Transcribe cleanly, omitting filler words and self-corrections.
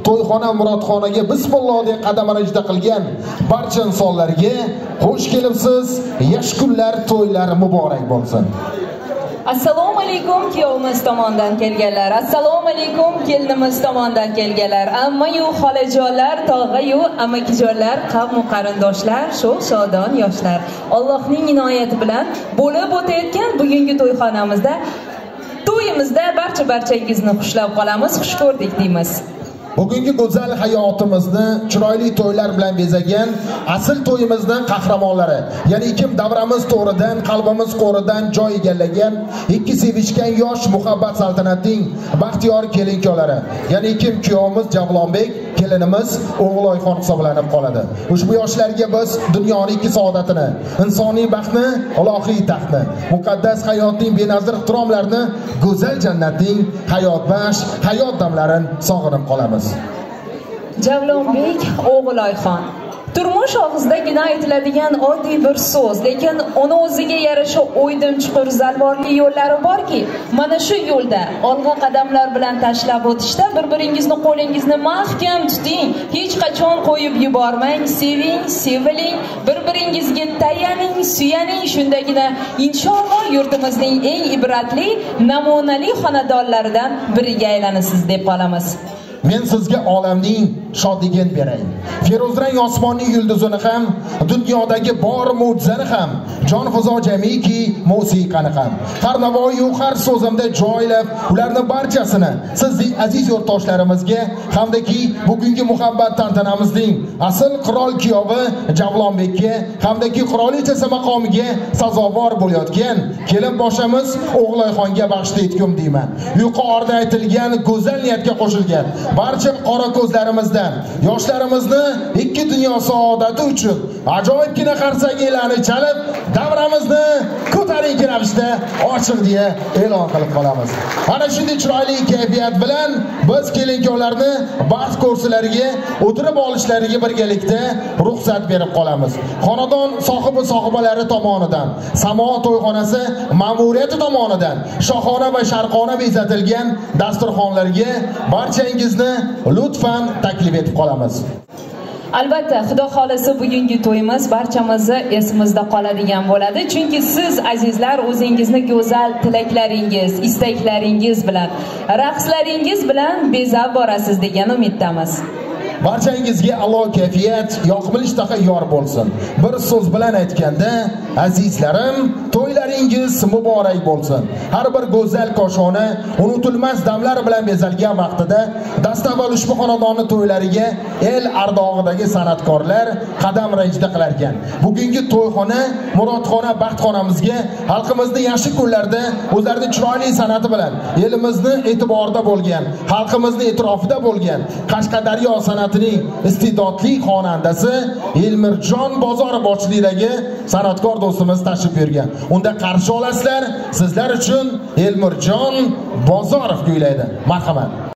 To'yxona Murodxonaga bismillah deb qadamini ijda qilgan barcha insonlarga xush kelibsiz. Yaxshi kunlar, to'ylar muborak bo'lsin. Assalomu alaykum kuyovimiz tomonidan kelganlar. Assalomu alaykum kelinimiz tomonidan kelganlar. Amma-yu xolajonlar, tog'a-yu amakijonlar, qavm qarindoshlar, sho'x shodon yoshlar. Allohning inoyati bilan bo'lib o'tayotgan bugungi to'yimizda barchangizni xushlab qolamiz, xush ko'rdik deymiz. Bugungi go'zal hayotimizni chiroyli to'ylar bilan bezagan asl to'yimizning qahramonlari, ya'ni kim davramiz to'ridan, qalbimiz qo'ridan joy egallagan, ikki sevishgan yosh muhabbat saltanatining baxtiyor kelinkolari, ya'ni kim kuyovimiz Javlonbek, kelinimiz O'g'iloyxon hisoblanib qoladi. Ushbu yoshlarga biz dunyoning ikki saodatini, insoniy baxtni, ilohiy taxtni, muqaddas hayotning benazir ixtiromlarini, go'zal jannatning hayotbaxsh hayot damlarini sog'inib qolamiz. Javlonbek O'g'iloyxon. Turmush og'zidagina aytiladigan oddiy bir so'z, lekin uni o'ziga yarasha o'ydim chuqur zalvorli yo'llari borki, mana shu yo'lda olg'a qadamlar bilan tashlab o'tishda bir-biringizni qo'lingizni mahkam tuting, hech qachon qo'yib yubormang, seving, seviling, bir-biringizga tayaning, suyaning, shundagina inshaalloh yurtimizning eng ibratli, namunali xonadonlaridan biriga aylanasiz deb qolamiz. Men sizga olamning shodligini beray. Ferozrang osmonning yulduzini ham, dunyodagi bor mo'jizani ham, jon fizo jamiki musiqani ham. Har navoiy u har so'zimda joylab, ularning barchasini sizning aziz yurtdoshlarimizga hamdaki bugungi muhabbat tantanamizning asl qirol kuyovi Javlonbekka hamdaki qirolichasi maqomiga sazovor bo'layotgan kelin boshamiz O'g'iloyxonga bag'ishlayotgan etgum deyman. Yuqorida aytilgan go'zal niyatga qo'shilgan barcha qora ko'zlarimizdan yoshlarimizni ikki dunyo saodati uchun ajoyibgina qarsaklarni chalib davramizni ko'tarinki ravishda ochiq deya e'lon qilib qolamiz. Ana shunday chiroyli kayfiyat bilan biz kelinkolarni baxt kurslariga o'tirib olishlariga birgalikda ruxsat berib qolamiz. Xonadon sohibalari tomonidan, Samo to'yxonasi ma'muriyati tomonidan shohona va sharqona bezatilgan dasturxonlarga barchangizni lutfan taklif etib qolamiz. Albatta, Xudo xolasa bugungi to'yimiz barchamizni esimizda qoladigan bo'ladi, chunki siz azizlar o'zingizni go'zal tilaklaringiz, istaklaringiz bilan, raqslaringiz bilan bezab borasiz degan umiddamiz. Barchangizga Alloh kayfiyat, yoqimli ishtaha yor bo'lsin. Bir so'z bilan aytganda, azizlarim, to'ylaringiz muborak bo'lsin. Har bir go'zal koshona, unutilmas damlar bilan bezalgan vaqtida dastavval ushbu xonadonning to'ylariga el ardog'idagi san'atkorlar qadam rajda qilar ekan. Bugungi to'yxona Murodxona baxtxonamizga xalqimizning yaxshi kunlarda o'zlarining chiroyli san'ati bilan elimizni e'tiborida bo'lgan, xalqimizning e'tirofida bo'lgan Qashqadaryo san'atining iste'dodli xonandasi Elmirjon Bozorov boshchiligidagi san'atkor do'stimiz tashrif buyurgan. Unda qarshi olasizlar. Sizlar uchun Elmirjon Bozorov kuylaydi. Marhamat.